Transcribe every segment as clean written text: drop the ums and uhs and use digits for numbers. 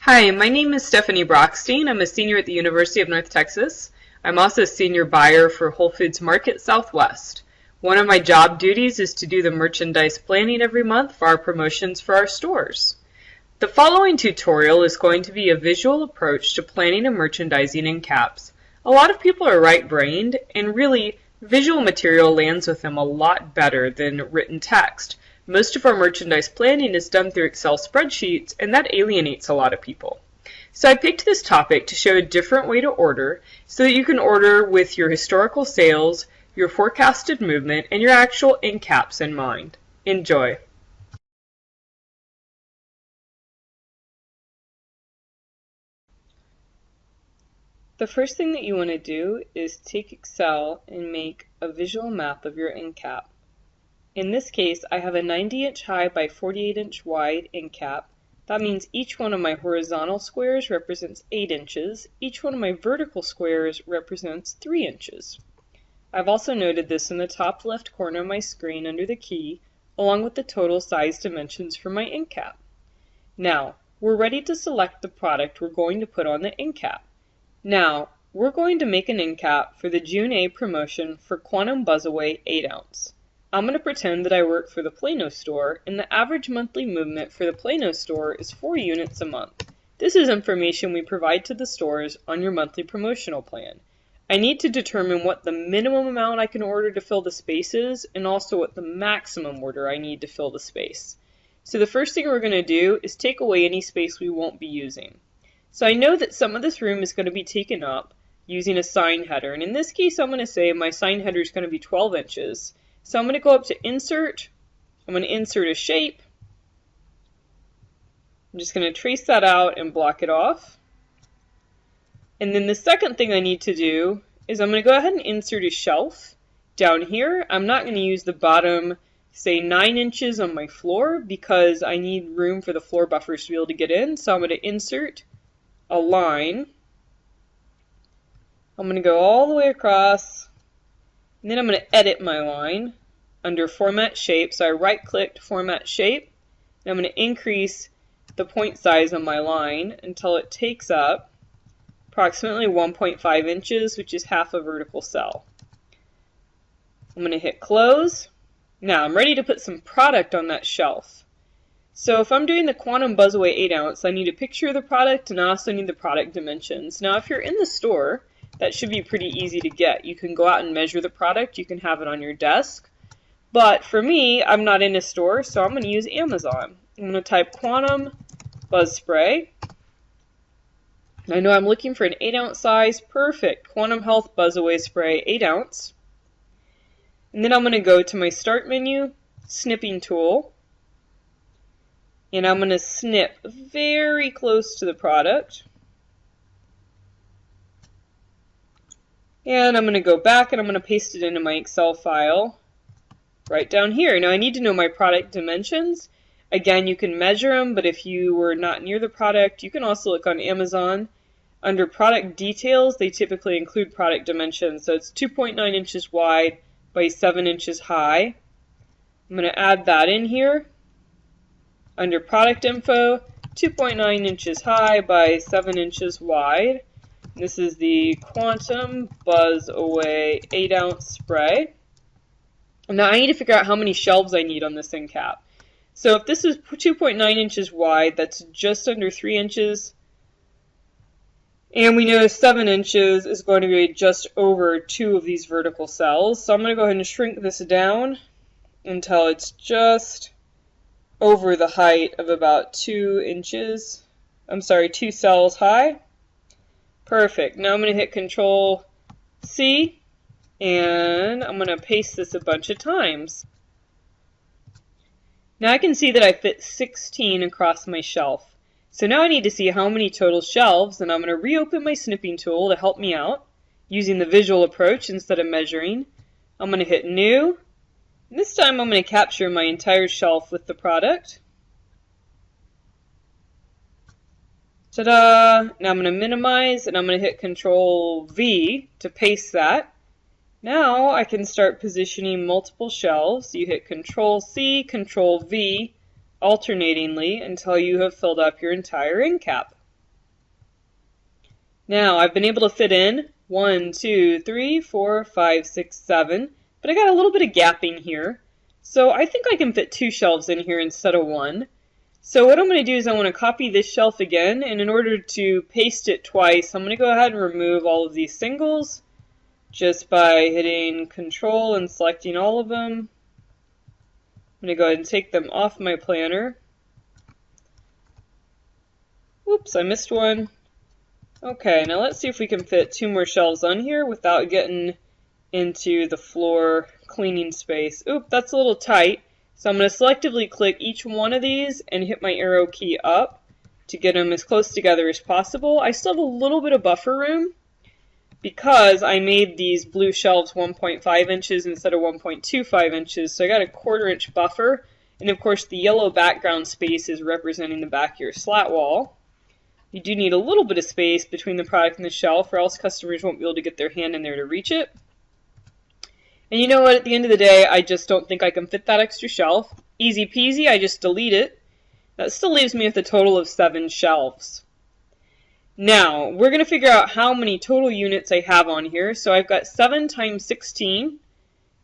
Hi, my name is Stephanie Brockstein. I'm a senior at the University of North Texas. I'm also a senior buyer for Whole Foods Market Southwest. One of my job duties is to do the merchandise planning every month for our promotions for our stores. The following tutorial is going to be a visual approach to planning and merchandising in caps. A lot of people are right-brained, and really, visual material lands with them a lot better than written text. Most of our merchandise planning is done through Excel spreadsheets, and that alienates a lot of people. So I picked this topic to show a different way to order so that you can order with your historical sales, your forecasted movement, and your actual end caps in mind. Enjoy! The first thing that you want to do is take Excel and make a visual map of your end cap. In this case, I have a 90-inch high by 48-inch wide end cap. That means each one of my horizontal squares represents 8 inches. Each one of my vertical squares represents 3 inches. I've also noted this in the top left corner of my screen under the key, along with the total size dimensions for my end cap. Now, we're ready to select the product we're going to put on the end cap. Now, we're going to make an end cap for the June A promotion for Quantum Buzzaway 8 ounce. I'm going to pretend that I work for the Plano store, and the average monthly movement for the Plano store is 4 units a month. This is information we provide to the stores on your monthly promotional plan. I need to determine what the minimum amount I can order to fill the space is, and also what the maximum order I need to fill the space. So the first thing we're going to do is take away any space we won't be using. So I know that some of this room is going to be taken up using a sign header, and in this case I'm going to say my sign header is going to be 12 inches. So I'm going to go up to Insert, I'm going to insert a shape, I'm just going to trace that out and block it off. And then the second thing I need to do is I'm going to go ahead and insert a shelf down here. I'm not going to use the bottom, say 9 inches on my floor because I need room for the floor buffers to be able to get in. So I'm going to insert a line. I'm going to go all the way across. And then I'm going to edit my line under Format Shape. So I right-clicked Format Shape. And I'm going to increase the point size on my line until it takes up approximately 1.5 inches, which is half a vertical cell. I'm going to hit Close. Now I'm ready to put some product on that shelf. So if I'm doing the Quantum Buzzaway 8 ounce, I need a picture of the product and I also need the product dimensions. Now if you're in the store, that should be pretty easy to get. You can go out and measure the product. You can have it on your desk. But for me, I'm not in a store, so I'm going to use Amazon. I'm going to type Quantum Buzz Spray. I know I'm looking for an 8 ounce size. Perfect. Quantum Health Buzzaway Spray 8 ounce. And then I'm going to go to my Start menu, Snipping Tool. And I'm going to snip very close to the product. And I'm going to go back and I'm going to paste it into my Excel file right down here. Now I need to know my product dimensions. Again, you can measure them, but if you were not near the product, you can also look on Amazon. Under product details, they typically include product dimensions. So it's 2.9 inches wide by 7 inches high. I'm going to add that in here. Under product info, 2.9 inches high by 7 inches wide. This is the Quantum Buzzaway 8 ounce spray. Now I need to figure out how many shelves I need on this end cap. So if this is 2.9 inches wide, that's just under 3 inches. And we know 7 inches is going to be just over 2 of these vertical cells. So I'm going to go ahead and shrink this down until it's just over the height of about 2 inches. I'm sorry, 2 cells high. Perfect. Now I'm going to hit Control C and I'm going to paste this a bunch of times. Now I can see that I fit 16 across my shelf. So now I need to see how many total shelves, and I'm going to reopen my snipping tool to help me out using the visual approach instead of measuring. I'm going to hit New. And this time I'm going to capture my entire shelf with the product. Ta-da! Now I'm going to minimize and I'm going to hit Control V to paste that. Now I can start positioning multiple shelves. You hit Control C, Control V alternatingly until you have filled up your entire end cap. Now I've been able to fit in 1, 2, 3, 4, 5, 6, 7, but I got a little bit of gapping here. So I think I can fit 2 shelves in here instead of 1. So what I'm going to do is I want to copy this shelf again, and in order to paste it twice, I'm going to go ahead and remove all of these singles just by hitting Control and selecting all of them. I'm going to go ahead and take them off my planner. Whoops, I missed one. Okay, now let's see if we can fit 2 more shelves on here without getting into the floor cleaning space. Oop, that's a little tight. So I'm going to selectively click each one of these and hit my arrow key up to get them as close together as possible. I still have a little bit of buffer room because I made these blue shelves 1.5 inches instead of 1.25 inches, so I got a 1/4 inch buffer. And of course the yellow background space is representing the back of your slat wall. You do need a little bit of space between the product and the shelf, or else customers won't be able to get their hand in there to reach it. And you know what, at the end of the day, I just don't think I can fit that extra shelf. Easy peasy, I just delete it. That still leaves me with a total of 7 shelves. Now, we're going to figure out how many total units I have on here. So I've got 7 times 16.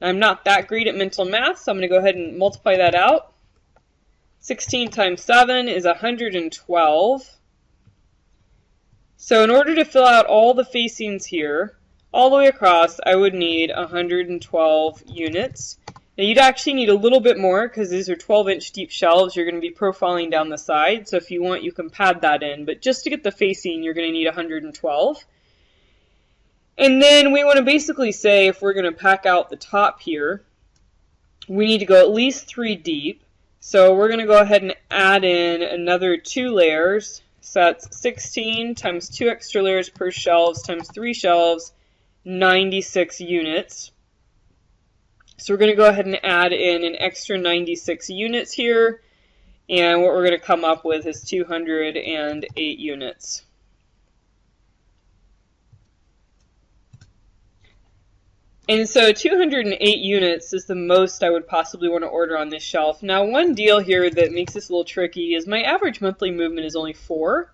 I'm not that great at mental math, so I'm going to go ahead and multiply that out. 16 times 7 is 112. So in order to fill out all the facings here, all the way across, I would need 112 units. Now you'd actually need a little bit more because these are 12-inch deep shelves. You're going to be profiling down the side, so if you want, you can pad that in. But just to get the facing, you're going to need 112. And then we want to basically say if we're going to pack out the top here, we need to go at least 3 deep. So we're going to go ahead and add in another 2 layers. So that's 16 times 2 extra layers per shelves times 3 shelves, 96 units. So we're going to go ahead and add in an extra 96 units here, and what we're going to come up with is 208 units. And so 208 units is the most I would possibly want to order on this shelf. Now one deal here that makes this a little tricky is my average monthly movement is only 4.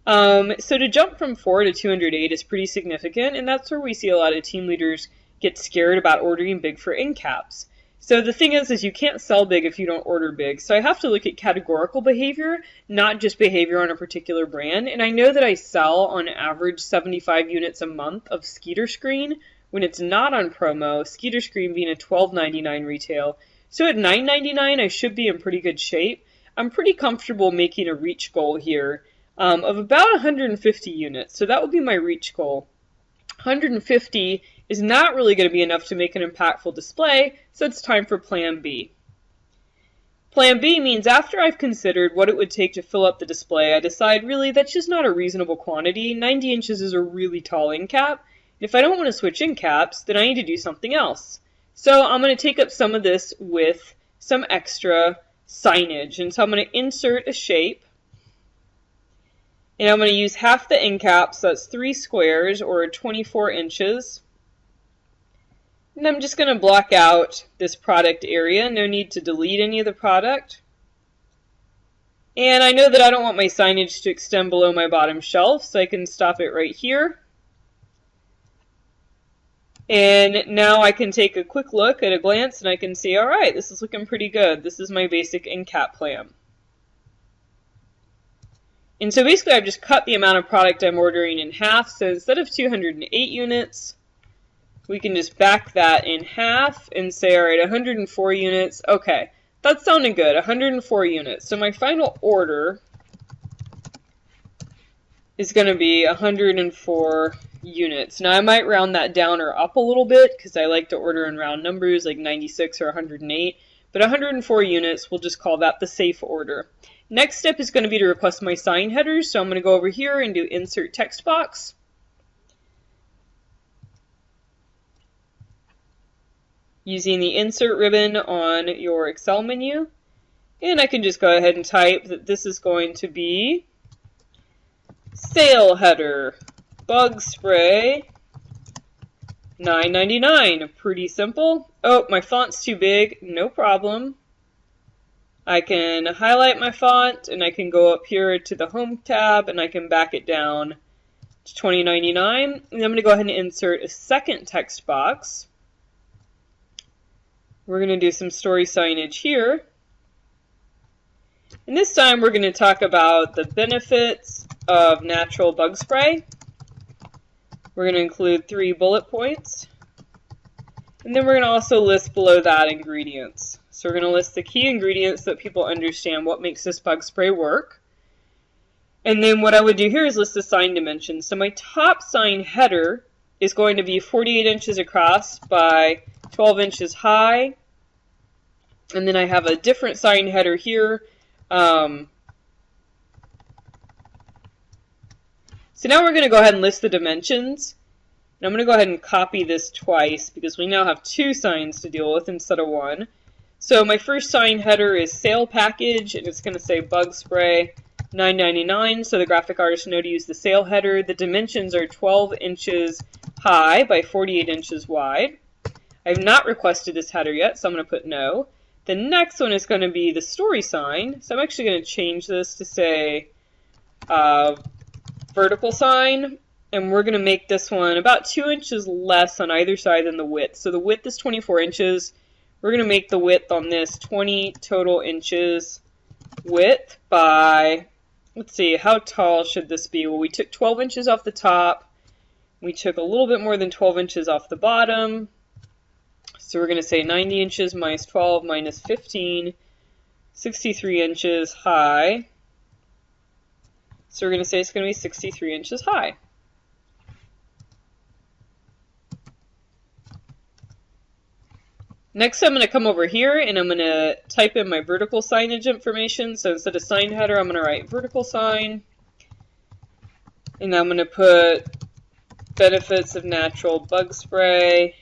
So to jump from 4 to 208 is pretty significant, and that's where we see a lot of team leaders get scared about ordering big for Endcaps. So the thing is you can't sell big if you don't order big. So I have to look at categorical behavior, not just behavior on a particular brand. And I know that I sell on average 75 units a month of Skeeter Screen when it's not on promo, Skeeter Screen being a $12.99 retail. So at $9.99 I should be in pretty good shape. I'm pretty comfortable making a reach goal here of about 150 units. So that would be my reach goal. 150 is not really going to be enough to make an impactful display, so it's time for Plan B. Plan B means after I've considered what it would take to fill up the display, I decide really that's just not a reasonable quantity. 90 inches is a really tall end cap. If I don't want to switch end caps, then I need to do something else. So I'm going to take up some of this with some extra signage. And so I'm going to insert a shape. And I'm going to use half the end cap, so that's 3 squares or 24 inches. And I'm just going to block out this product area. No need to delete any of the product. And I know that I don't want my signage to extend below my bottom shelf, so I can stop it right here. And now I can take a quick look at a glance and I can see, all right, this is looking pretty good. This is my basic end cap plan. And so basically I've just cut the amount of product I'm ordering in half. So instead of 208 units, we can just back that in half and say, all right, 104 units. Okay, that's sounding good, 104 units. So my final order is going to be 104 units. Now I might round that down or up a little bit because I like to order in round numbers like 96 or 108. But 104 units, we'll just call that the safe order. Next step is going to be to request my sign headers. So I'm going to go over here and do Insert Text Box. Using the Insert ribbon on your Excel menu. And I can just go ahead and type that this is going to be Sale Header, Bug Spray, $9.99. Pretty simple. Oh, my font's too big. No problem. I can highlight my font and I can go up here to the Home tab and I can back it down It's $20.99. And I'm going to go ahead and insert a second text box. We're going to do some story signage here. And this time we're going to talk about the benefits of natural bug spray. We're going to include 3 bullet points. And then we're going to also list below that ingredients. So we're going to list the key ingredients so that people understand what makes this bug spray work. And then what I would do here is list the sign dimensions. So my top sign header is going to be 48 inches across by 12 inches high. And then I have a different sign header here. So now we're going to go ahead and list the dimensions. And I'm going to go ahead and copy this twice because we now have 2 signs to deal with instead of 1. So my first sign header is sale package, and it's going to say bug spray $9.99. So the graphic artists know to use the sale header. The dimensions are 12 inches high by 48 inches wide. I have not requested this header yet, so I'm going to put no. The next one is going to be the story sign. So I'm actually going to change this to say vertical sign. And we're going to make this one about 2 inches less on either side than the width. So the width is 24 inches. We're going to make the width on this 20 total inches width by, let's see, how tall should this be? Well, we took 12 inches off the top. We took a little bit more than 12 inches off the bottom. So we're going to say 90 inches minus 12 minus 15, 63 inches high. So we're going to say it's going to be 63 inches high. Next, I'm going to come over here and I'm going to type in my vertical signage information. So instead of sign header, I'm going to write vertical sign. And I'm going to put benefits of natural bug spray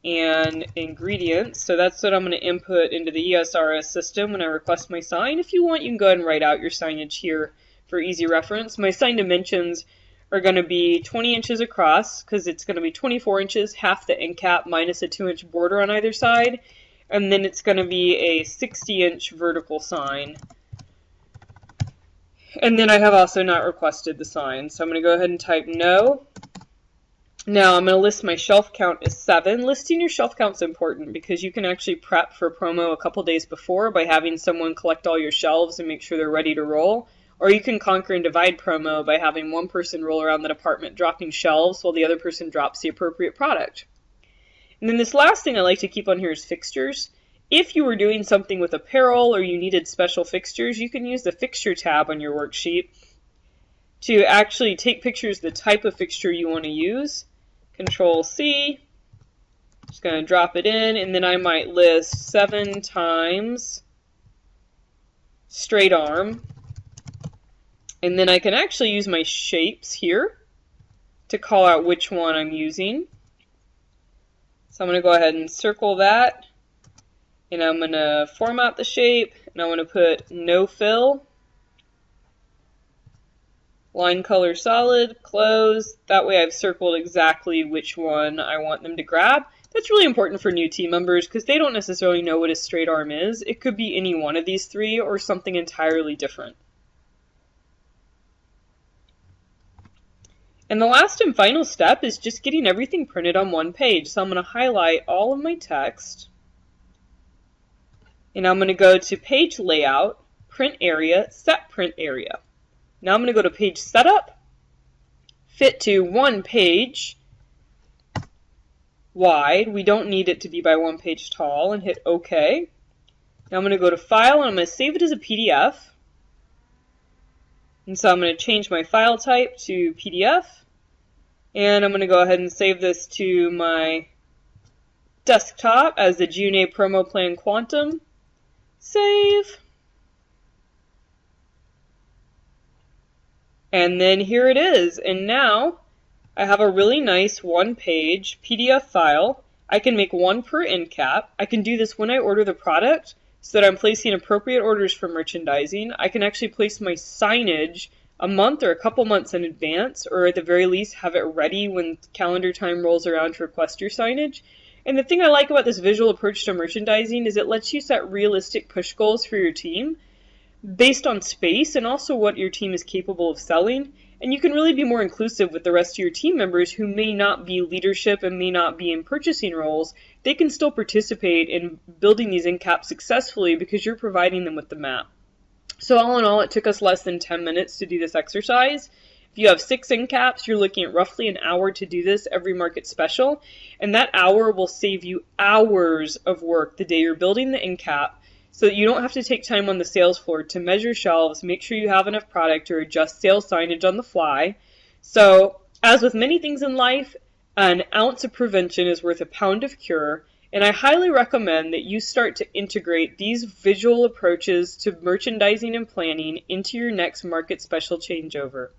and ingredients. So that's what I'm going to input into the ESRS system when I request my sign. If you want, you can go ahead and write out your signage here for easy reference. My sign dimensions are going to be 20 inches across because it's going to be 24 inches, half the end cap minus a 2-inch border on either side. And then it's going to be a 60-inch vertical sign. And then I have also not requested the sign. So I'm going to go ahead and type no. Now I'm going to list my shelf count as 7. Listing your shelf count is important because you can actually prep for promo a couple days before by having someone collect all your shelves and make sure they're ready to roll. Or you can conquer and divide promo by having one person roll around the department dropping shelves while the other person drops the appropriate product. And then this last thing I like to keep on here is fixtures. If you were doing something with apparel or you needed special fixtures, you can use the fixture tab on your worksheet to actually take pictures of the type of fixture you want to use. Control C, just going to drop it in, and then I might list 7 times straight arm. And then I can actually use my shapes here to call out which one I'm using. So I'm going to go ahead and circle that. And I'm going to format the shape. And I'm going to put no fill. Line color solid, close. That way I've circled exactly which one I want them to grab. That's really important for new team members because they don't necessarily know what a straight arm is. It could be any one of these 3 or something entirely different. And the last and final step is just getting everything printed on one page. So I'm going to highlight all of my text. And I'm going to go to Page Layout, Print Area, Set Print Area. Now I'm going to go to Page Setup, Fit to 1 page wide. We don't need it to be by 1 page tall, and hit OK. Now I'm going to go to File, and I'm going to save it as a PDF. And so I'm going to change my file type to PDF. And I'm going to go ahead and save this to my desktop as the June A Promo Plan Quantum. Save. And then here it is. And now I have a really nice 1-page PDF file. I can make 1 per end cap. I can do this when I order the product so that I'm placing appropriate orders for merchandising. I can actually place my signage a month or a couple months in advance, or at the very least have it ready when calendar time rolls around to request your signage. And the thing I like about this visual approach to merchandising is it lets you set realistic push goals for your team. based on space and also what your team is capable of selling. And you can really be more inclusive with the rest of your team members who may not be leadership and may not be in purchasing roles. They can still participate in building these end caps successfully because you're providing them with the map. So all in all, it took us less than 10 minutes to do this exercise. If you have 6 end caps, you're looking at roughly an hour to do this every market special. And that hour will save you hours of work the day you're building the end cap, so that you don't have to take time on the sales floor to measure shelves, make sure you have enough product, or adjust sales signage on the fly. So, as with many things in life, an ounce of prevention is worth a pound of cure, and I highly recommend that you start to integrate these visual approaches to merchandising and planning into your next market special changeover.